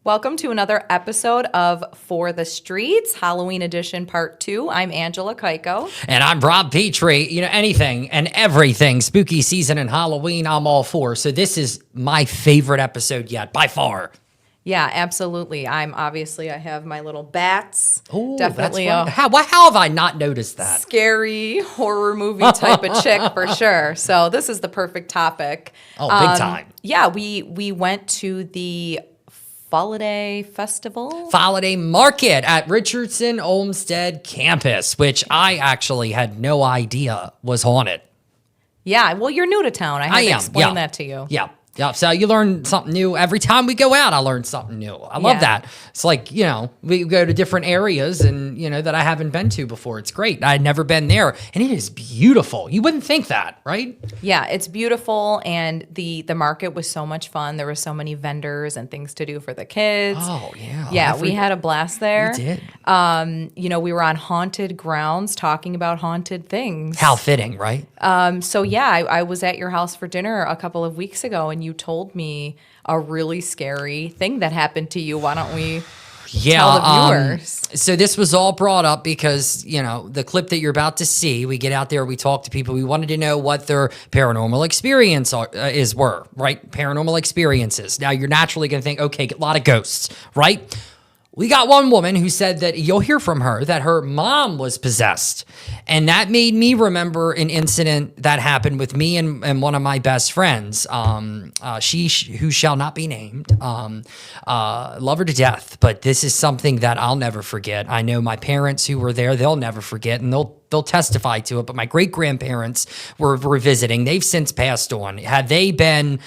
Welcome to another episode of For the Streets, Halloween edition part 2. I'm Angela Keiko. And I'm Rob Petree. You know, anything and everything spooky season and Halloween, I'm all for. So this is my favorite episode yet, by far. Yeah, absolutely. I have my little bats. Oh, definitely that's fun. How have I not noticed that? Scary horror movie type of chick for sure. So this is the perfect topic. Oh, big time. Yeah, we went to the Falliday Festival? Falliday Market at Richardson Olmsted campus, which I actually had no idea was haunted. Yeah, well, you're new to town. I had to explain that to you. Yeah. Yeah, so you learn something new. Every time we go out, I learn something new. I love that. It's like, you know, we go to different areas and, you know, that I haven't been to before. It's great. I'd never been there. And it is beautiful. You wouldn't think that, right? Yeah, it's beautiful. And the market was so much fun. There were so many vendors and things to do for the kids. Oh, yeah. Yeah, we had a blast there. We did. You know, we were on haunted grounds talking about haunted things. How fitting, right? So, yeah, I was at your house for dinner a couple of weeks ago, and you told me a really scary thing that happened to you. Why don't we tell the viewers? So this was all brought up because, you know, the clip that you're about to see, we get out there, we talk to people, we wanted to know what their paranormal experience were, right? Paranormal experiences. Now, you're naturally going to think, okay, a lot of ghosts, right? We got one woman who said that you'll hear from her that her mom was possessed. And that made me remember an incident that happened with me and one of my best friends. Who shall not be named. Love her to death. But this is something that I'll never forget. I know my parents who were there, they'll never forget, and they'll testify to it. But my great-grandparents were visiting. They've since passed on. Had they been,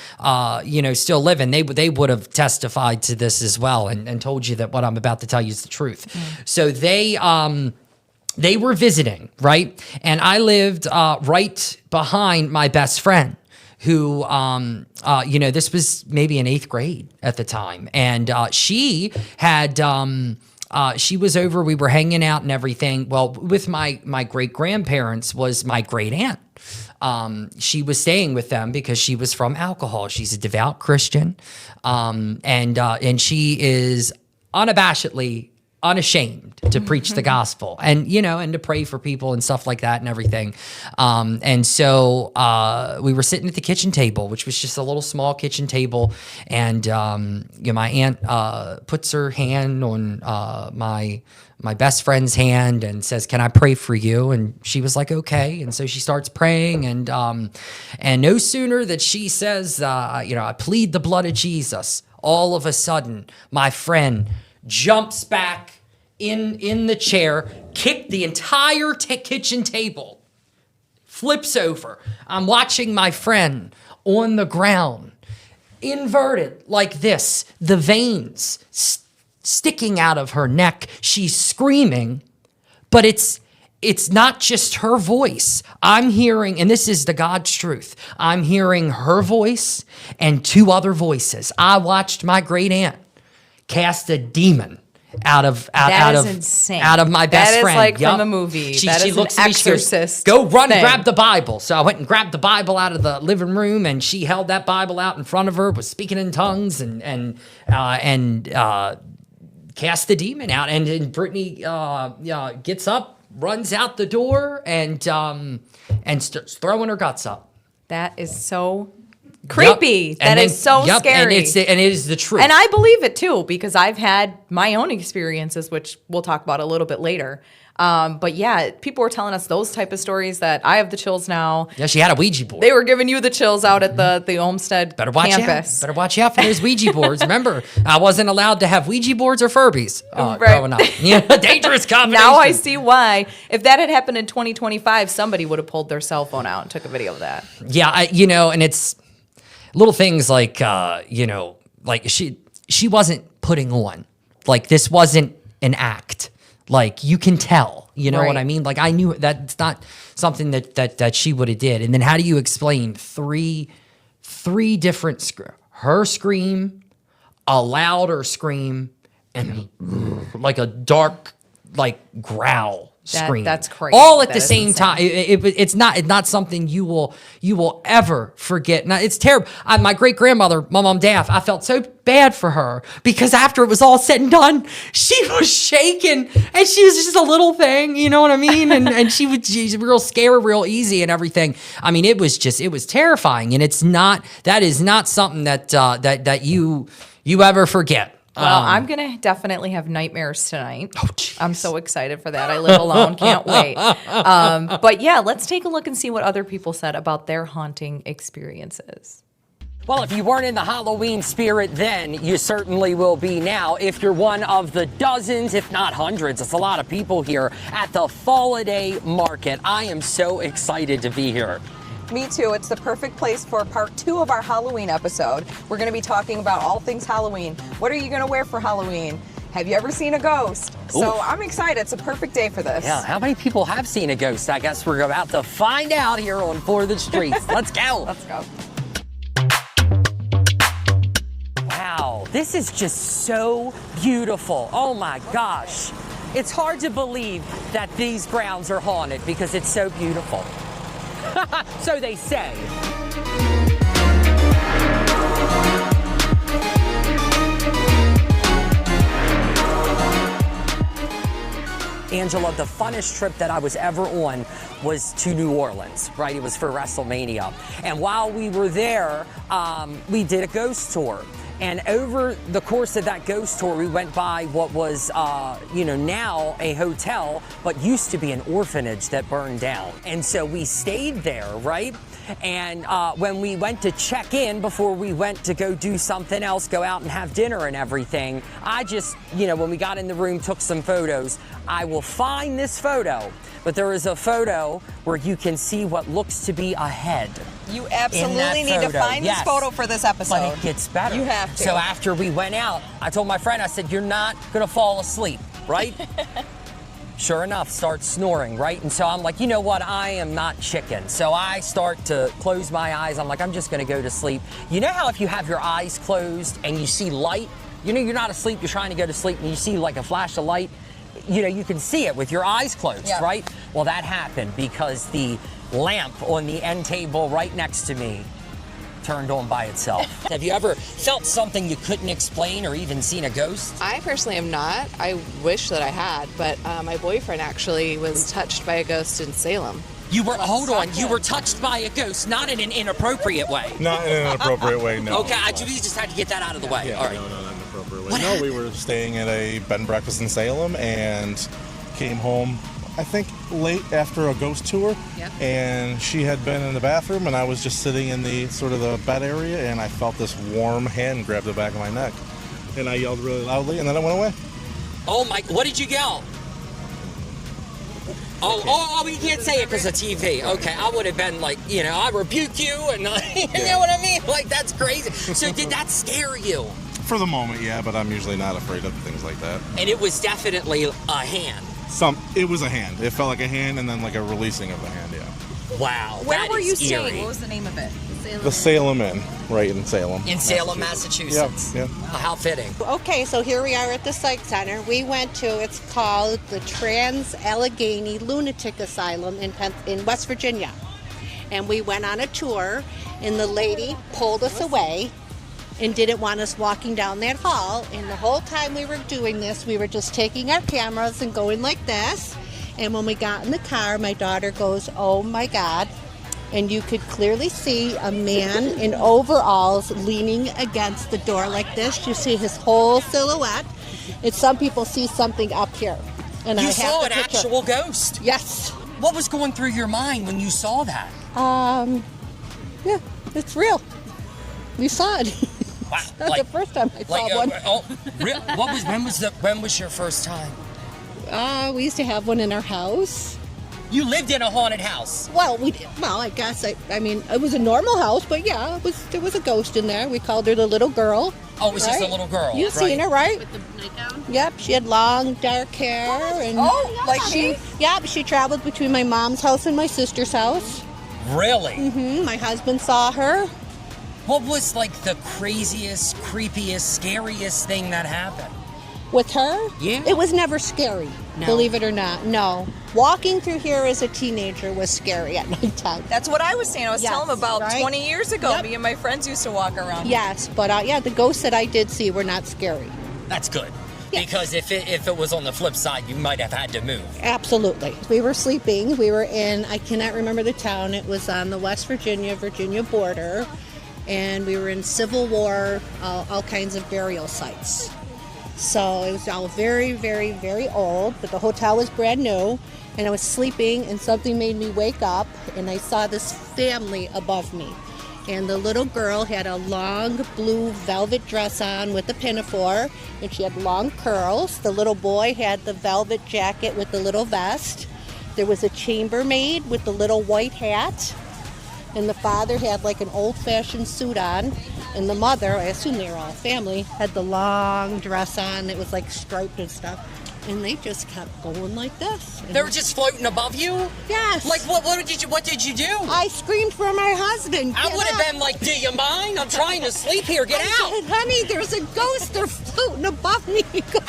still living, they would have testified to this as well and told you that what I'm about to tell you is the truth. So they were visiting, right? And I lived right behind my best friend who, this was maybe in 8th grade at the time. And she had... she was over, we were hanging out and everything. Well, with my great-grandparents was my great-aunt. She was staying with them because she was from alcohol. She's a devout Christian. And she is unashamed to preach the gospel and to pray for people and stuff like that and everything. And so we were sitting at the kitchen table, which was just a little small kitchen table. And, my aunt puts her hand on my best friend's hand and says, "Can I pray for you?" And she was like, "Okay." And so she starts praying. And no sooner that she says, "I plead the blood of Jesus," all of a sudden, my friend jumps back in the chair, kicked the entire kitchen table, flips over. I'm watching my friend on the ground, inverted like this, the veins sticking out of her neck. She's screaming, but it's not just her voice. I'm hearing, and this is the God's truth, I'm hearing her voice and 2 other voices. I watched my great aunt cast a demon out of my best friend. That is like from a movie. She looks an exorcist. Go run and grab the Bible. So I went and grabbed the Bible out of the living room, and she held that Bible out in front of her, was speaking in tongues, and cast the demon out. And Brittany gets up, runs out the door, and starts throwing her guts up. That is so creepy. That is so scary. And it is the truth. And I believe it too, because I've had my own experiences, which we'll talk about a little bit later. But yeah, people were telling us those type of stories that I have the chills now. Yeah, she had a Ouija board. They were giving you the chills out at the Olmsted campus. Better watch out for those Ouija boards. Remember, I wasn't allowed to have Ouija boards or Furbies growing up. Dangerous combination. Now I see why. If that had happened in 2025, somebody would have pulled their cell phone out and took a video of that. Yeah, and it's little things like, like she wasn't putting on. Like, this wasn't an act. Like, you can tell, right. What I mean? Like, I knew that's not something that she would have did. And then how do you explain three different, her scream, a louder scream, and like a dark, like growl scream. That's crazy. All at That the is same insane. time. It's not something you will ever forget. Now, it's terrible. My great grandmother, my mom Daff, I felt so bad for her because after it was all said and done, she was shaking and she was just a little thing, you know what I mean? And she's real scared, real easy and everything. I mean, it was terrifying, and that is not something that you ever forget. Well, I'm going to definitely have nightmares tonight. Oh, geez. I'm so excited for that. I live alone. Can't wait. But yeah, let's take a look and see what other people said about their haunting experiences. Well, if you weren't in the Halloween spirit then, you certainly will be now. If you're one of the dozens, if not hundreds, it's a lot of people here at the Falliday Market. I am so excited to be here. Me too. It's the perfect place for part 2 of our Halloween episode. We're going to be talking about all things Halloween. What are you going to wear for Halloween? Have you ever seen a ghost? So Oof. I'm excited. It's a perfect day for this. Yeah, how many people have seen a ghost? I guess we're about to find out here on For the Streets. Let's go. Let's go. Wow, this is just so beautiful. Oh my gosh. It's hard to believe that these grounds are haunted because it's so beautiful. So they say. Angela, the funnest trip that I was ever on was to New Orleans, right? It was for WrestleMania. And while we were there, we did a ghost tour. And over the course of that ghost tour, we went by what was, now a hotel, but used to be an orphanage that burned down. And so we stayed there, right? And when we went to check in before we went to go do something else, go out and have dinner and everything, I just, when we got in the room, took some photos. I will find this photo, but there is a photo where you can see what looks to be a head. You absolutely need to find this photo for this episode. But it gets better. You have to. So after we went out, I told my friend, I said, you're not going to fall asleep, right? Sure enough, starts snoring, right? And so I'm like, you know what? I am not chicken. So I start to close my eyes. I'm like, I'm just going to go to sleep. You know how if you have your eyes closed and you see light, you're not asleep, you're trying to go to sleep, and you see like a flash of light, you can see it with your eyes closed, yeah. right? Well, that happened because the lamp on the end table right next to me turned on by itself. Have you ever felt something you couldn't explain or even seen a ghost? I personally am not. I wish that I had, but my boyfriend actually was touched by a ghost in Salem. You were, hold on, you were touched by a ghost, not in an inappropriate way. Not in an inappropriate way, no. Okay, we just had to get that out of the way. Yeah, All right. no, not in an appropriate way. No, we were staying at a bed and breakfast in Salem and came home, I think, late after a ghost tour. Yep. And she had been in the bathroom, and I was just sitting in the sort of the bed area, and I felt this warm hand grab the back of my neck. And I yelled really loudly, and then it went away. Oh my, what did you yell? Oh, you can't say it because of TV. Okay, I would have been like, I rebuke you, and you know what I mean? Like, that's crazy. So did that scare you? For the moment, yeah, but I'm usually not afraid of things like that. And it was definitely a hand. It was a hand. It felt like a hand, and then like a releasing of the hand, yeah. Wow. Where that were you is staying? eerie. What was the name of it? The Salem Inn, right in Salem. In Salem, Massachusetts. Yep. Wow, how fitting. Okay, so here we are at the Psych Center. We went to, it's called the Trans-Allegheny Lunatic Asylum in West Virginia. And we went on a tour, and the lady pulled us away and didn't want us walking down that hall. And the whole time we were doing this, we were just taking our cameras and going like this. And when we got in the car, my daughter goes, "Oh my God." And you could clearly see a man in overalls leaning against the door like this. You see his whole silhouette. And some people see something up here. And I You have saw the an picture. actual ghost? Yes. What was going through your mind when you saw that? Yeah, it's real. We saw it. Wow. That's the first time I saw one. When was your first time? We used to have one in our house. You lived in a haunted house. Well, I guess, I mean, it was a normal house, but yeah, there was a ghost in there. We called her the little girl. Oh, it was just a right? little girl. You've right? seen her, right? With the nightgown? Yep, she had long, dark hair. And like me? Yep, she traveled between my mom's house and my sister's house. Really? My husband saw her. What was like the craziest, creepiest, scariest thing that happened? With her? Yeah. It was never scary. No. Believe it or not, no. Walking through here as a teenager was scary at nighttime. That's what I was saying. I was Yes, telling them about right? 20 years ago. Yep. Me and my friends used to walk around. Yes, but yeah, the ghosts that I did see were not scary. That's good. Yes. Because if it was on the flip side, you might have had to move. Absolutely. We were sleeping. We were in, I cannot remember the town. It was on the West Virginia border. And we were in Civil War, all kinds of burial sites. So it was all very, very, very old, but the hotel was brand new. And I was sleeping and something made me wake up and I saw this family above me. And the little girl had a long blue velvet dress on with a pinafore, and she had long curls. The little boy had the velvet jacket with the little vest. There was a chambermaid with the little white hat, and the father had like an old-fashioned suit on, and the mother, I assume they were all family, had the long dress on. It was like striped and stuff. And they just kept going like this. They were just floating above you? Yes. Like, what did you do? I screamed for my husband. I would have been like, do you mind? I'm trying to sleep here. Get out. Said, honey, there's a ghost. They're floating above me.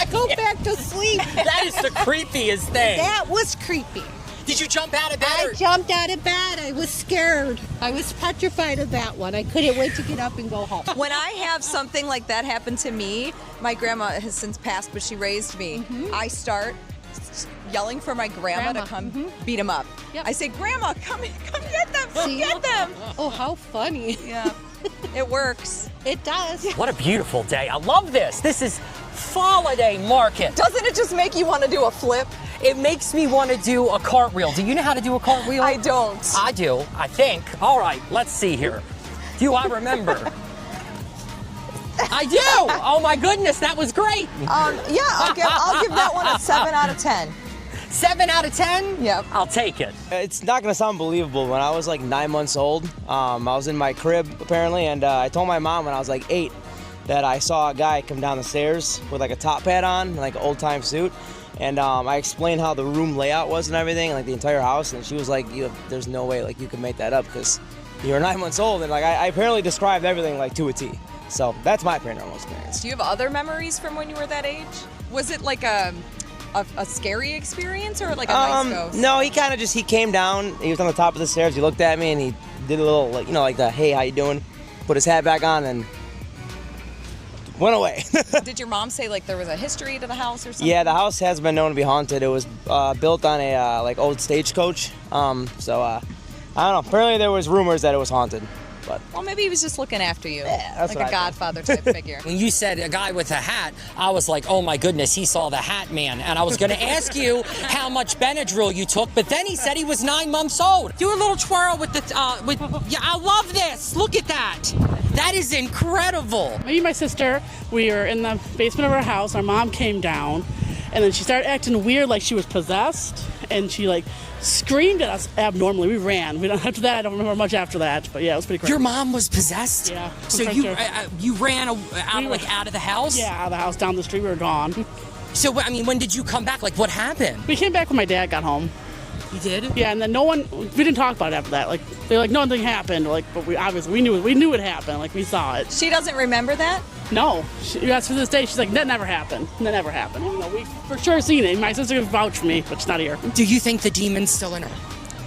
Go back to sleep. That is the creepiest thing. That was creepy. Did you jump out of bed? I jumped out of bed. I was scared. I was petrified of that one. I couldn't wait to get up and go home. When I have something like that happen to me, my grandma has since passed, but she raised me. I start yelling for my grandma to come beat him up. Yep. I say, Grandma, come get them, come get them. Oh, how funny. Yeah, it works. It does. What a beautiful day. I love this. This is Falliday Market. Doesn't it just make you want to do a flip? It makes me want to do a cartwheel. Do you know how to do a cartwheel? I don't. I do, I think. All right, let's see here. Do I remember? I do. Oh my goodness, that was great. Yeah, I'll give that one a 7 out of 10. 7 out of 10? Yep. I'll take it. It's not gonna sound believable. When I was like 9 months old, I was in my crib apparently, and I told my mom when I was like 8 that I saw a guy come down the stairs with like a top hat on, like an old time suit. And I explained how the room layout was and everything, like the entire house, and she was like, "There's no way like you could make that up because you're 9 months old." And like I apparently described everything like to a T. So that's my paranormal experience. Do you have other memories from when you were that age? Was it like a scary experience or like a nice ghost? No, he kind of just he came down. He was on the top of the stairs. He looked at me and he did a little like like the "Hey, how you doing?" Put his hat back on and went away. Did your mom say like there was a history to the house or something? Yeah, the house has been known to be haunted. It was built on a like old stagecoach. I don't know. Apparently there was rumors that it was haunted. But Well, maybe he was just looking after you. Yeah, that's like what a I Godfather type figure. When you said a guy with a hat, I was like, oh my goodness, he saw the hat man. And I was going to ask you how much Benadryl you took, but then he said he was 9 months old. Do a little twirl with the, yeah, I love this. Look at that. That is incredible. Me and my sister, we were in the basement of our house. Our mom came down, and then she started acting weird, like she was possessed, and she like screamed at us abnormally. We ran. After that, I don't remember much after that, but yeah, it was pretty crazy. Your mom was possessed? Yeah. So you ran out of the house? Yeah, out of the house, down the street. We were gone. So I mean, when did you come back? Like, what happened? We came back when my dad got home. You did? Yeah, and then we didn't talk about it after that. Like they're like, nothing happened. Like, but we knew it happened. Like we saw it. She doesn't remember that? No, that's to this day. She's like, that never happened. That never happened. You know, we for sure seen it. My sister can vouch for me, but she's not here. Do you think the demon's still in her?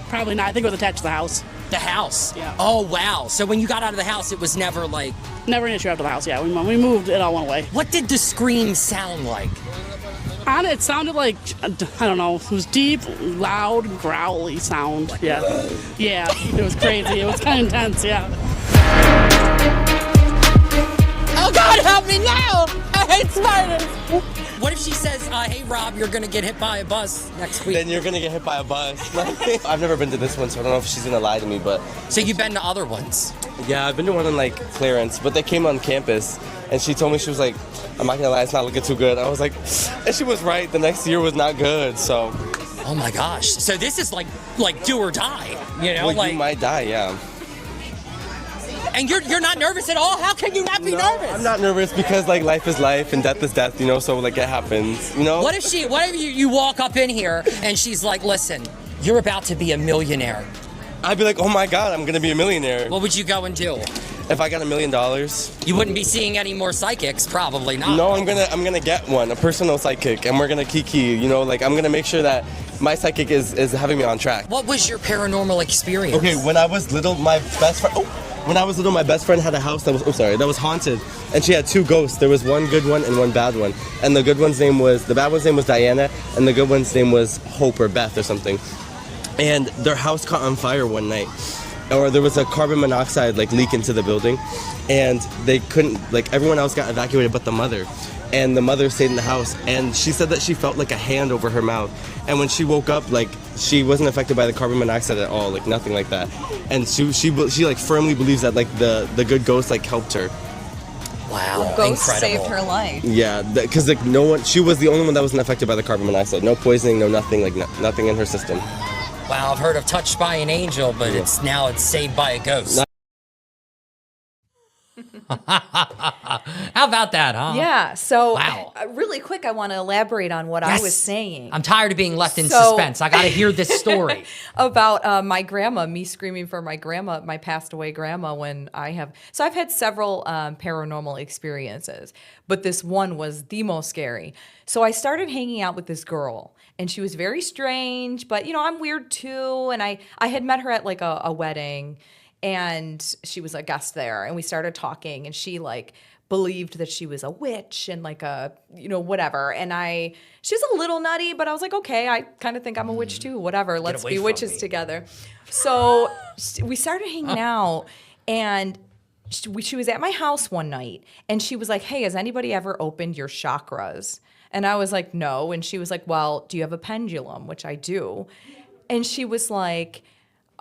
Probably not. I think it was attached to the house. The house? Yeah. Oh, wow. So when you got out of the house, it was never like... Never an issue after the house, yeah. When we moved, it all went away. What did the scream sound like? It sounded like, I don't know, it was deep, loud, growly sound. Yeah. Yeah, it was crazy. It was kind of intense, yeah. Oh, God, help me now! I hate spiders! What if she says, hey, Rob, you're going to get hit by a bus next week? Then you're going to get hit by a bus. I've never been to this one, so I don't know if she's going to lie to me, but... So you've been to other ones? Yeah, I've been to one in, like, Clarence, but they came on campus, and she told me, she was like, I'm not going to lie, it's not looking too good. I was like, and she was right, the next year was not good, so... Oh, my gosh. So this is like do or die, you know? Well, you might die, yeah. And you're not nervous at all? How can you not be nervous? I'm not nervous because, like, life is life and death is death, you know, so, like, it happens, you know? What if you walk up in here and she's like, listen, you're about to be a millionaire? I'd be like, oh my God, I'm going to be a millionaire. What would you go and do? if I got $1 million, You wouldn't be seeing any more psychics, probably not. no, I'm gonna get one, a personal psychic, and we're gonna kiki. You know, like I'm gonna make sure that my psychic is having me on track. What was your paranormal experience? Okay, when I was little, my best friend. When I was little, my best friend had a house that was haunted, and she had 2 ghosts. There was one good one and one bad one. And the bad one's name was Diana, and the good one's name was Hope or Beth or something. And their house caught on fire one night, or there was a carbon monoxide leak into the building, and they couldn't everyone else got evacuated but the mother. And the mother stayed in the house, and she said that she felt like a hand over her mouth. And when she woke up, she wasn't affected by the carbon monoxide at all, nothing like that. And she firmly believes that the good ghost helped her. Wow, Ghost incredible. saved her life. Yeah, because no one, she was the only one that wasn't affected by the carbon monoxide. No poisoning, no nothing, nothing in her system. Wow, I've heard of touched by an angel, but it's saved by a ghost. How about that, huh? Yeah. So, Wow. Really quick, I want to elaborate on what I was saying. I'm tired of being left in suspense. I got to hear this story. About my grandma, me screaming for my grandma, my passed away grandma So I've had several paranormal experiences, but this one was the most scary. So I started hanging out with this girl, and she was very strange, but I'm weird too. And I had met her at a wedding, and she was a guest there, and we started talking, and she believed that she was a witch and whatever. And she's a little nutty, but I was like, okay, I kind of think I'm a witch too, whatever. Let's be witches together. So we started hanging out, and she was at my house one night, and she was like, hey, has anybody ever opened your chakras? And I was like, no. And she was like, well, do you have a pendulum? Which I do. And she was like,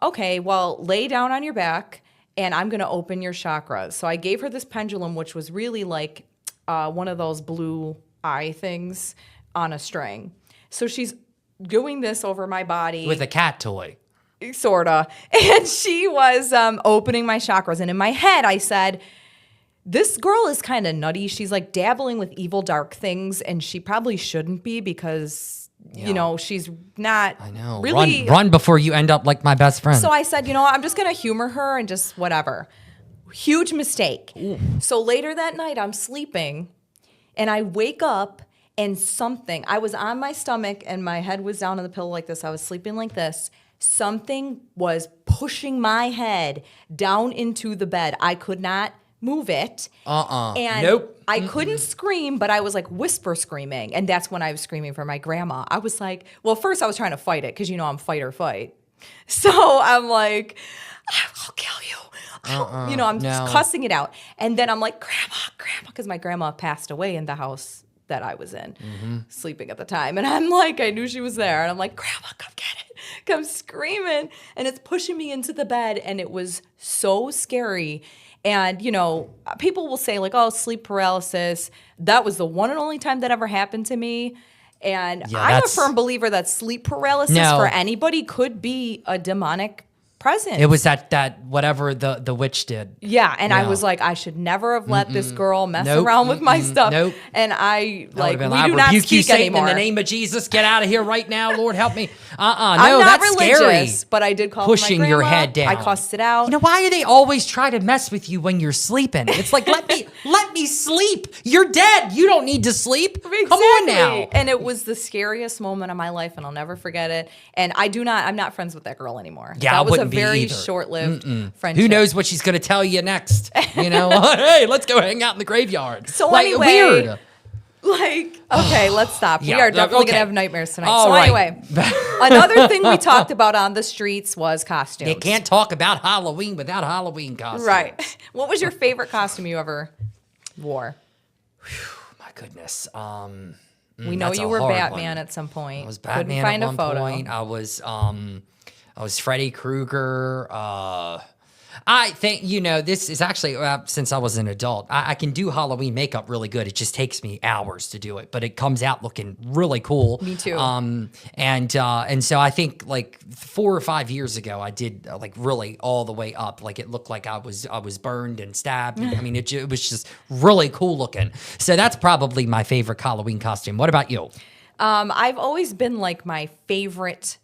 okay, well, lay down on your back, and I'm going to open your chakras. So I gave her this pendulum, which was really one of those blue eye things on a string. So she's doing this over my body. With a cat toy. Sorta. And she was opening my chakras. And in my head, I said, this girl is kind of nutty. She's dabbling with evil, dark things, and she probably shouldn't be because... she's not really... Run before you end up like my best friend. So I said, I'm just going to humor her and just whatever. Huge mistake. Ooh. So later that night, I'm sleeping, and I wake up, and I was on my stomach, and my head was down on the pillow like this. I was sleeping like this. Something was pushing my head down into the bed. I could not move it. And nope. I couldn't scream, but I was whisper screaming. And that's when I was screaming for my grandma. I was like, well, first I was trying to fight it because I'm fight or fight. So I'm like, I'll kill you. I'm just cussing it out. And then I'm like, grandma, because my grandma passed away in the house that I was in, sleeping at the time. And I'm like, I knew she was there. And I'm like, grandma, come get it. Come screaming. And it's pushing me into the bed. And it was so scary. And, people will say oh, sleep paralysis. That was the one and only time that ever happened to me. And I'm a firm believer that sleep paralysis for anybody could be a demonic presence. It was that whatever the witch did. Yeah, and I was like, I should never have let this girl mess around with my stuff. Nope. And I we do I not rebuke speak you, Satan, anymore. in the name of Jesus. Get out of here right now, Lord, help me. No, I'm not that's religious, scary. but I did call Pushing my your grandma. head down. I cussed it out. Why do they always try to mess with you when you're sleeping? It's like, let me sleep. You're dead. You don't need to sleep. Exactly. Come on now. And it was the scariest moment of my life, and I'll never forget it. And I'm not friends with that girl anymore. Yeah, that was a be very either. Short-lived friendship. Who knows what she's going to tell you next? Hey, let's go hang out in the graveyard. So anyway, weird. Okay, let's stop. Yeah, We are definitely going to have nightmares tonight. Anyway, another thing we talked about on the streets was costumes. You can't talk about Halloween without Halloween costumes. Right. What was your favorite costume you ever wore? My goodness. We know you were Batman at some point. I was Batman Couldn't find at one a photo. point. I was Freddy Krueger. I think, this is actually, since I was an adult, I can do Halloween makeup really good. It just takes me hours to do it, but it comes out looking really cool. Me too. And so I think 4 or 5 years ago, I did really all the way up. It looked like I was burned and stabbed. I mean, it was just really cool looking. So that's probably my favorite Halloween costume. What about you? I've always been my favorite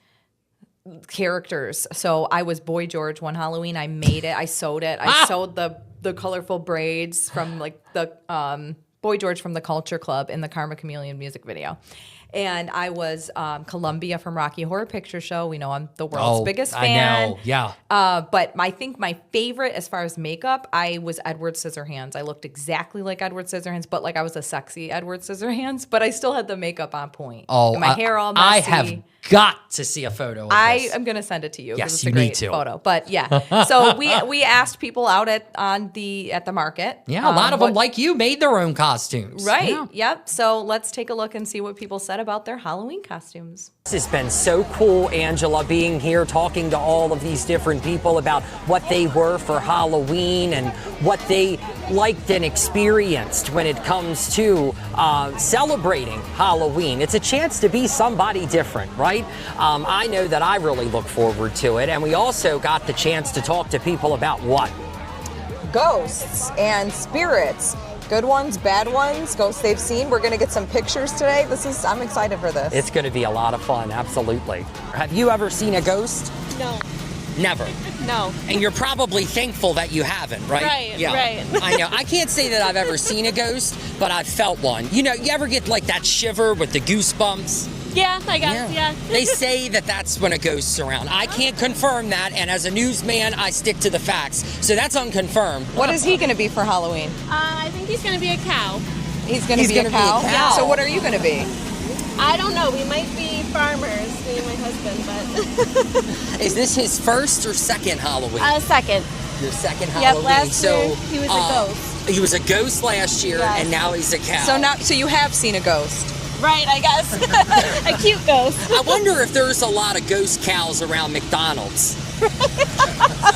characters. So I was Boy George one Halloween. I made it. I sewed it. I sewed the the colorful braids from like the Boy George from the Culture Club in the Karma Chameleon music video. And I was Columbia from Rocky Horror Picture Show. We know I'm the world's biggest fan. I know, yeah. But I think my favorite as far as makeup, I was Edward Scissorhands. I looked exactly like Edward Scissorhands, but like I was a sexy Edward Scissorhands, but I still had the makeup on point. Oh, and my hair all messy. I have got to see a photo of I this. am going to send it to you. Yes, it's you a great need to. photo. But yeah, so we asked people out at the market. Yeah, a lot of them, like you, made their own costumes. Right. Yeah. Yep. So let's take a look and see what people said about their Halloween costumes. This has been so cool, Angela, being here, talking to all of these different people about what they were for Halloween and what they liked and experienced when it comes to celebrating Halloween. It's a chance to be somebody different, right? I know that I really look forward to it. And we also got the chance to talk to people about what? Ghosts and spirits. Good ones, bad ones, ghosts they've seen. We're going to get some pictures today. I'm excited for this. It's going to be a lot of fun, absolutely. Have you ever seen a ghost? No. Never. No. And you're probably thankful that you haven't, right? Right, yeah. right. I know. I can't say that I've ever seen a ghost, but I've felt one. You know, you ever get like that shiver with the goosebumps? Yeah, I guess, yeah. They say that that's when a ghost's around. I can't confirm that, and as a newsman, I stick to the facts. So that's unconfirmed. What is he going to be for Halloween? I think he's going to be a cow. He's going to be a cow? Yeah. So what are you going to be? I don't know. We might be farmers, me and my husband, but... Is this his first or second Halloween? Second. Your second Halloween. Yep, last so, year he was a ghost. He was a ghost last year, Yes. and now he's a cow. So you have seen a ghost? Right, I guess. A cute ghost. I wonder if there's a lot of ghost cows around McDonald's.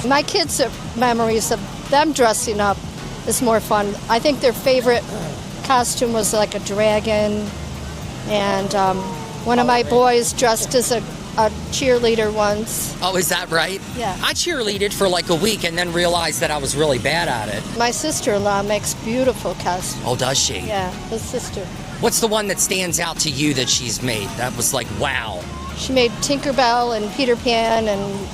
My kids' memories of them dressing up is more fun. I think their favorite costume was like a dragon, and one of my boys dressed as a cheerleader once. Oh, is that right? Yeah. I cheerleaded for like a week and then realized that I was really bad at it. My sister-in-law makes beautiful costumes. Oh, does she? Yeah, his sister. What's the one that stands out to you that she's made? That was like, wow. She made Tinkerbell and Peter Pan, and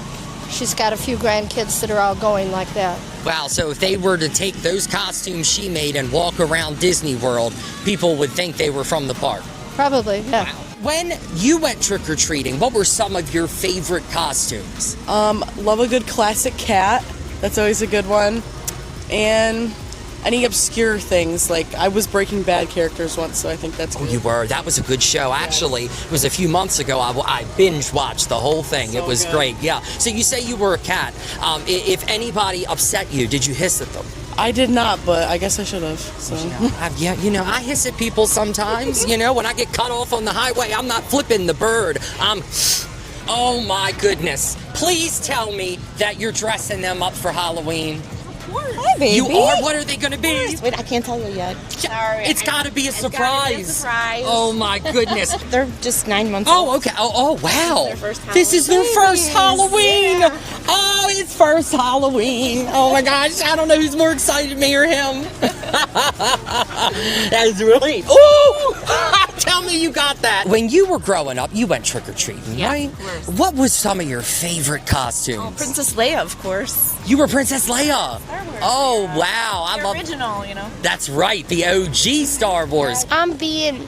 she's got a few grandkids that are all going like that. Wow, so if they were to take those costumes she made and walk around Disney World, people would think they were from the park. Probably, yeah. Wow. When you went trick-or-treating, what were some of your favorite costumes? Love a good classic cat. That's always a good one. And any obscure things, like I was Breaking Bad characters once, so I think that's good. Oh, you were? That was a good show. Actually, it was a few months ago. I binge-watched the whole thing. So it was good. great, yeah. So you say you were a cat. If anybody upset you, did you hiss at them? I did not, but I guess I should have. So. Yeah, you know, I hiss at people sometimes. You know, when I get cut off on the highway, I'm not flipping the bird. Oh my goodness. Please tell me that you're dressing them up for Halloween. Hi, baby. You are? What are they going to be? Wait, I can't tell you yet. Sorry. It's got to be a surprise. Surprise. Oh my goodness. They're just 9 months old. Oh, okay. Oh, wow. This is their first This is their first Halloween. Yeah. Oh, it's first Halloween. Oh my gosh. I don't know who's more excited, me or him. That's really. Oh, tell me you got that. When you were growing up, you went trick-or-treating, Yeah, right? of course. What was some of your favorite costumes? Oh, Princess Leia, of course. You were Princess Leia. Star Wars. Oh, wow. I The love. original, you know. That's right. The OG Star Wars. I'm being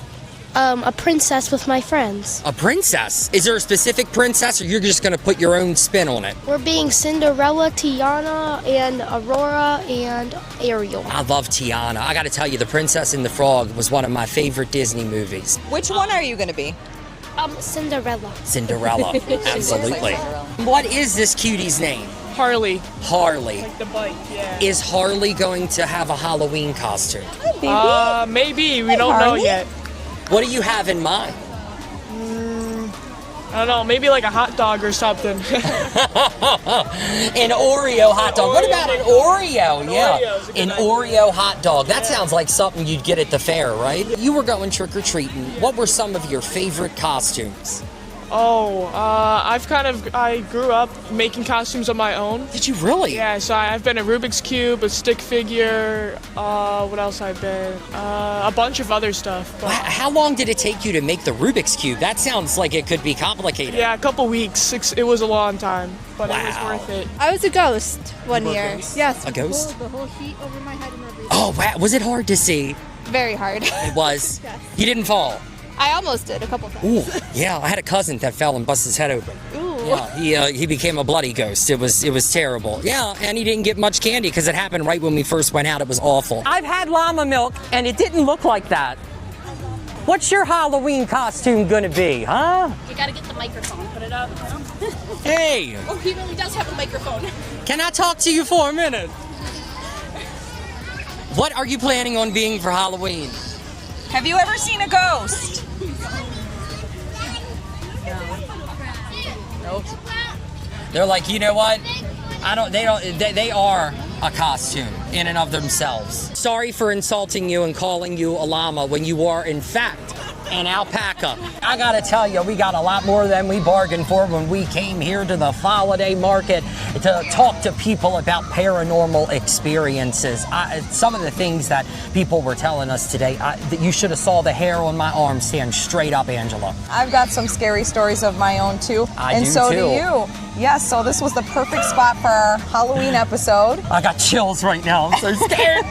a princess with my friends. A princess? Is there a specific princess, or you're just going to put your own spin on it? We're being Cinderella, Tiana, and Aurora, and Ariel. I love Tiana. I got to tell you, The Princess and the Frog was one of my favorite Disney movies. Which one are you going to be? Cinderella. Cinderella. Absolutely. What is this cutie's name? Harley. Harley. Like the bike, yeah. Is Harley going to have a Halloween costume? Maybe. We don't know yet. What do you have in mind? I don't know. Maybe like a hot dog or something. An Oreo hot dog. What about an Oreo? Yeah. An Oreo hot dog. That sounds like something you'd get at the fair, right? You were going trick-or-treating. What were some of your favorite costumes? I grew up making costumes on my own. Did you really? Yeah, so I've been a Rubik's Cube, a stick figure, what else I've been? A bunch of other stuff. But How long did it take you to make the Rubik's Cube? That sounds like it could be complicated. yeah, a couple weeks. It was a long time, but it was worth it. I was a ghost one year. Yes. A ghost? The whole heat over my head and everything. Oh, wow. Was it hard to see? Very hard. It was. Yes. You didn't fall. I almost did a couple times. Ooh, yeah. I had a cousin that fell and busted his head open. Ooh. Yeah, he became a bloody ghost. It was terrible. Yeah, and he didn't get much candy because it happened right when we first went out. It was awful. I've had llama milk, and it didn't look like that. What's your Halloween costume gonna be, huh? You gotta get the microphone, put it up. Hey! Oh, he really does have a microphone. Can I talk to you for a minute? What are you planning on being for Halloween? Have you ever seen a ghost? Nope. They're like, you know what? They are a costume in and of themselves. Sorry for insulting you and calling you a llama when you are, in fact, an alpaca. I gotta tell you, we got a lot more than we bargained for when we came here to the Falliday Market to talk to people about paranormal experiences. Some of the things that people were telling us today, that you should have saw the hair on my arm stand straight up, Angela. I've got some scary stories of my own too. And so do you. Yes, so this was the perfect spot for our Halloween episode. I got chills right now. I'm so scared.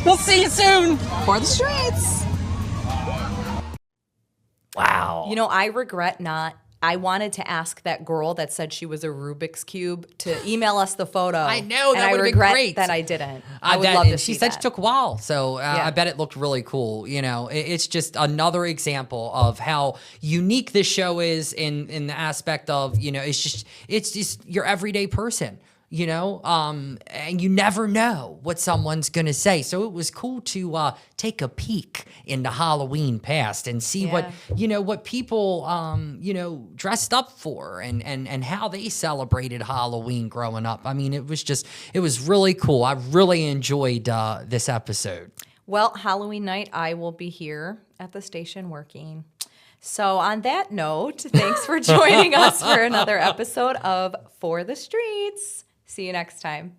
We'll see you soon. For the streets. Wow. You know, I regret not. I wanted to ask that girl that said she was a Rubik's Cube to email us the photo. I know, that and would I have been regret great. that I didn't. I would bet, love to and see she said that. it took a while, so Yeah. I bet it looked really cool. You know, it's just another example of how unique this show is in the aspect of, you know, it's just your everyday person. You know, and you never know what someone's gonna say. So it was cool to take a peek into Halloween past and see what people dressed up for and how they celebrated Halloween growing up. I mean, it was really cool. I really enjoyed this episode. Well, Halloween night, I will be here at the station working. So on that note, thanks for joining us for another episode of For the Streets. See you next time.